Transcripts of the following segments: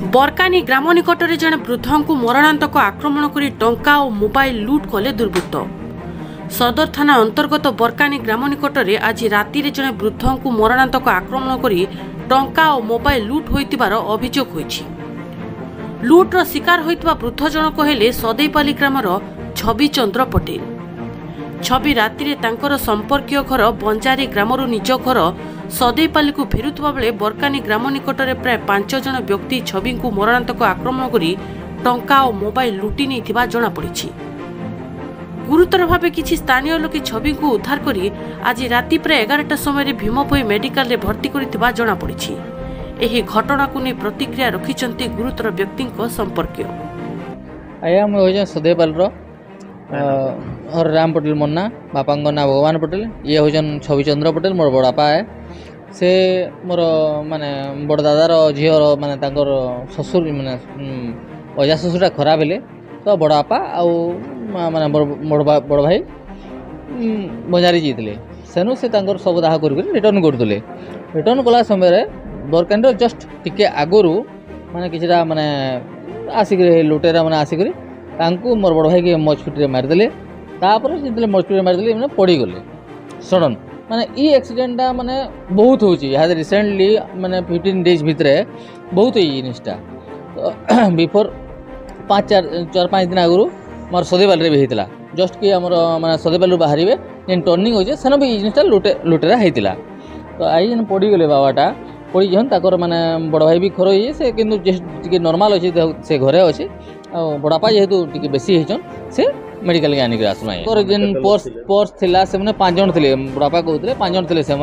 बरकानी ग्राम निकट में जड़े वृद्ध को मरणांतक आक्रमण कर टंका और मोबाइल लुट कले दुर्बृत्त। सदर थाना अंतर्गत बरकानी ग्राम निकट में आज राति जड़े वृद्ध को मरणांतक आक्रमण कर टंका और मोबाइल लुट होइतिबार अभियोग होइछि। लुट्र शिकार होइतिबा वृद्ध जनक हेले सदैपाली ग्रामर छवि चंद्र पटेल। छवि राति तांकर संपर्कीय घर बंजारी ग्रामरू निज घर सदैपाली को फेरुवा बेले बरकानी ग्राम निकट में प्राय 5 जन व्यक्ति छवि को मरणांतक आक्रमण कर टंका और मोबाइल लुटि नहीं जनापड़ी। गुरुतर भाव किसी स्थानीय लोके छवि को उद्धार कर आज राति प्राय 11टा समय भीमभोई मेडिकल रे भर्ती कर जनापड़ी। यह घटना को नहीं प्रतिक्रिया रखिंट गुरुतर व्यक्ति संपर्कीय। आया मुझे सदैपाल हर राम पटेल मो ना बापा ना भगवान पटेल। ये हूँ छवि चंद्र पटेल मोर बड़ापा है। से मोर माने बड़ दादार झीर माने तांकर ससुर माने अजा ससुरा खराब हेले तो बड़ापा आउ माने बड़ भाई बजारी जाइए सेनु से तांकर सब दाह कर रिटर्न करदे। रिटर्न कला समय बरकानी जस्ट टिके आगुरी माने किछटा माने आसिक लुटेरा माने आसिक मोर बड़ भाई के मजफिटे मारिदे। तापर जितने मजफिटे मारिदे मैंने पड़गले सडन माने ई एक्सीडेंटा माने बहुत होची। यहाँ रिसेंटली माने 15 डेज भितर बहुत ही जिनिसटा तो बिफोर 4-5 दिन आगु मोर सदैपाल भी होता जस्ट कि आमर माने सदैपाल बाहर जेन टर्निंग होचे सेन भी जिनिसटा लुटेरा होता। तो आई जेन पड़गले बाबाटा पड़ी जन ताकर माने बड़ भाई भी खर हो से कि नॉर्मल अच्छे से घरे अच्छे बड़ापा जेहेतु टी बेसी होचन से मेडिकल के आनिक आसना जेन पर्स थिला से 5 जन थे बड़ापा कहते 5 जन थे से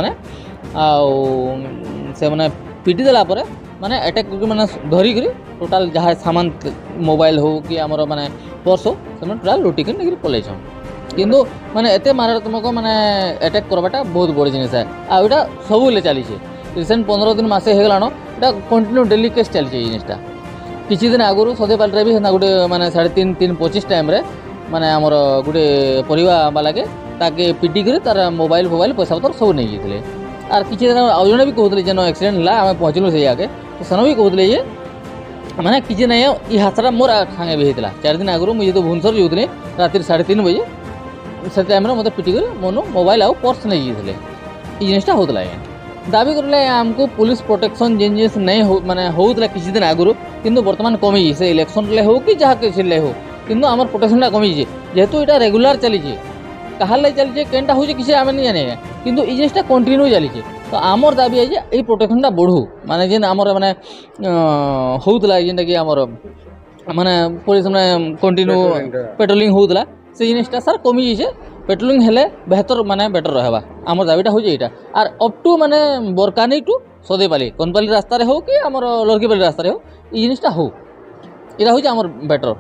मैंने पिटी देला पर माने अटैक माने धरिक टोटाल जहाँ सामान मोबाइल हो कि आमर माने पर्स हो से टोटाल लुटिक नहीं पलैन किंतु माने एते मारात्मक माने अटैक करवाटा बहुत बड़ जिनिस है। आटा सबुले चली रिसेंट 15 दिन मसे होगलान ये कंटिन्यू डेली केस चलती जिनिसटा। किसी दिन आगुरी सदैपाल भी गोटे माने 3:30-3:25 टाइम माने आमर गोटे परिवा बाला के ताके पिटी कर तार मोबाइल पैसा पतर सब नहीं जाते। आर किसी दिन आउ जड़े भी कहते जेन एक्सीडेंट है आम पहुँचलु से आगे तो सेन भी कहते ये माने किसी ना ये हादसा मोर सागे भी होता। 4 दिन आगुरी मुझे तो भुवनेश्वर जाऊँगी राति 3:30 बजे से टाइम मतलब पिटी कर मोर मोबाइल आउ पर्स नहीं जाते। ये जिनिसटा होता दाबी कर आमको पुलिस प्रोटेक्शन जेन जिन नहीं हो माने होता किसी दिन आगुरी किंतु बर्तमान कमी से इलेक्शन ले हो कि जहाँ किसी ले हो किंतु आमर प्रोटेक्शनटा कमी जेहेतु यहाँ रेगुलर चली कहार लगे चली केनटा हो किसी आम नहीं जाने किंतु ये जिनिसटा कंटिन्यू चली। तो आमर दाबी है ये प्रोटेक्शनटा बढ़ू माने जेन आमर माने होता जेनटा कि आमर माने पुलिस माने कंटिन्यू पेट्रोलिंग होता से जिनिसटा सार कमी जाइए। पेट्रोलिंग हेले बेहतर माने बेटर रहबा आमर दाबीटा हो जाइटा। आर अप टू माने बरकानी टू सदैपाली कनपाली रास्ता हो कि आमर लड़कीपाली रास्ता हो ये जिनिसटा हो यहाँ हूँ आमर बेटर।